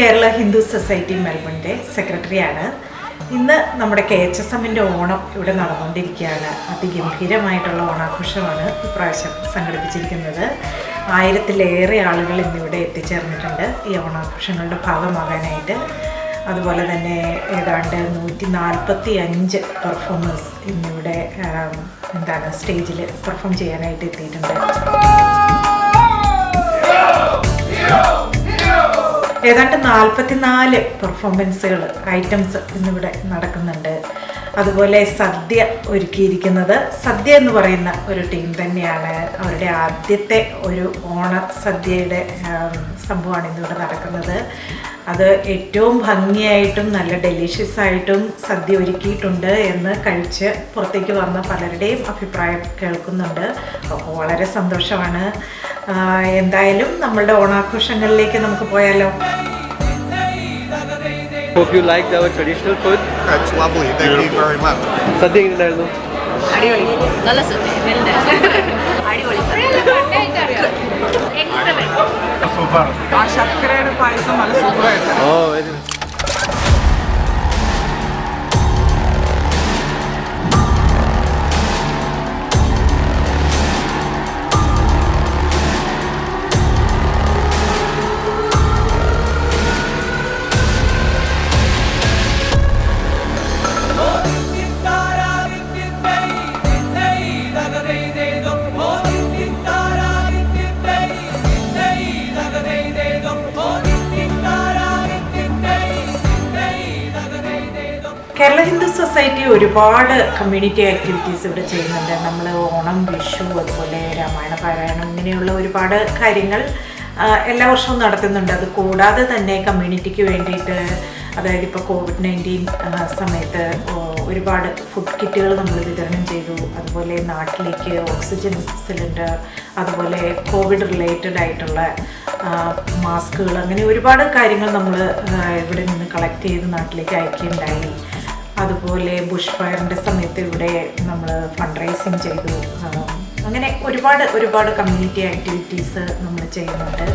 Kerala Hindu society മെൽബണിൻ്റെ സെക്രട്ടറിയാണ്. ഇന്ന് നമ്മുടെ KHSMൻ്റെ ഓണം ഇവിടെ നടന്നുകൊണ്ടിരിക്കുകയാണ്. അതിഗംഭീരമായിട്ടുള്ള ഓണാഘോഷമാണ് ഇപ്രാവശ്യം സംഘടിപ്പിച്ചിരിക്കുന്നത്. 1000-ലേറെ ആളുകൾ ഇന്നിവിടെ എത്തിച്ചേർന്നിട്ടുണ്ട് ഈ ഓണാഘോഷങ്ങളുടെ ഭാഗമാകാനായിട്ട്. അതുപോലെ തന്നെ ഏതാണ്ട് 145 പെർഫോമേഴ്സ് ഇന്നിവിടെ സ്റ്റേജിൽ പെർഫോം ചെയ്യാനായിട്ട് എത്തിയിട്ടുണ്ട്. ഏതാണ്ട് 44 പെർഫോമൻസുകൾ ഐറ്റംസ് ഇന്നിവിടെ നടക്കുന്നുണ്ട്. അതുപോലെ സദ്യ ഒരുക്കിയിരിക്കുന്നത് സദ്യ എന്ന് പറയുന്ന ഒരു ടീം തന്നെയാണ്. അവരുടെ ആദ്യത്തെ ഒരു ഓണ സദ്യയുടെ സംഭവമാണ് ഇന്നിവിടെ നടക്കുന്നത്. അത് ഏറ്റവും ഭംഗിയായിട്ടും നല്ല ഡെലീഷ്യസ് ആയിട്ടും സദ്യ ഒരുക്കിയിട്ടുണ്ട് എന്ന് കഴിച്ച് പുറത്തേക്ക് വന്ന പലരുടെയും അഭിപ്രായം കേൾക്കുന്നുണ്ട്. അപ്പോൾ വളരെ സന്തോഷമാണ്. എന്തായാലും നമ്മളുടെ ഓണാഘോഷങ്ങളിലേക്ക് നമുക്ക് പോയാലോ. Hope you liked our traditional food. It's lovely. Thank you very much. സദ്യ എങ്ങനെയുണ്ടായിരുന്നു? അടിപൊളി, നല്ല സദ്യ, അടിപൊളി സൂപ്പർ. ആ ശർക്കരയുടെ പായസം നല്ല സൂപ്പറായിട്ട്. ഓ വെരി കേരള ഹിന്ദു സൊസൈറ്റി ഒരുപാട് കമ്മ്യൂണിറ്റി ആക്ടിവിറ്റീസ് ഇവിടെ ചെയ്യുന്നുണ്ട്. നമ്മൾ ഓണം, വിഷു, അതുപോലെ രാമായണ പാരായണം ഇങ്ങനെയുള്ള ഒരുപാട് കാര്യങ്ങൾ എല്ലാ വർഷവും നടത്തുന്നുണ്ട്. അത് കൂടാതെ തന്നെ കമ്മ്യൂണിറ്റിക്ക് വേണ്ടിയിട്ട്, അതായത് ഇപ്പോൾ COVID-19 സമയത്ത് ഒരുപാട് ഫുഡ് കിറ്റുകൾ നമ്മൾ വിതരണം ചെയ്തു. അതുപോലെ നാട്ടിലേക്ക് ഓക്സിജൻ സിലിണ്ടർ, അതുപോലെ കോവിഡ് റിലേറ്റഡ് ആയിട്ടുള്ള മാസ്കുകൾ, അങ്ങനെ ഒരുപാട് കാര്യങ്ങൾ നമ്മൾ ഇവിടെ നിന്ന് കളക്ട് ചെയ്ത് നാട്ടിലേക്ക് അയക്കുകയുണ്ടായി. അതുപോലെ ബുഷ് ഫയറിൻ്റെ സമയത്ത് ഇവിടെ നമ്മൾ ഫണ്ട് റൈസിങ് ചെയ്തു. അങ്ങനെ ഒരുപാട് കമ്മ്യൂണിറ്റി ആക്ടിവിറ്റീസ് നമ്മൾ ചെയ്യുന്നുണ്ട്.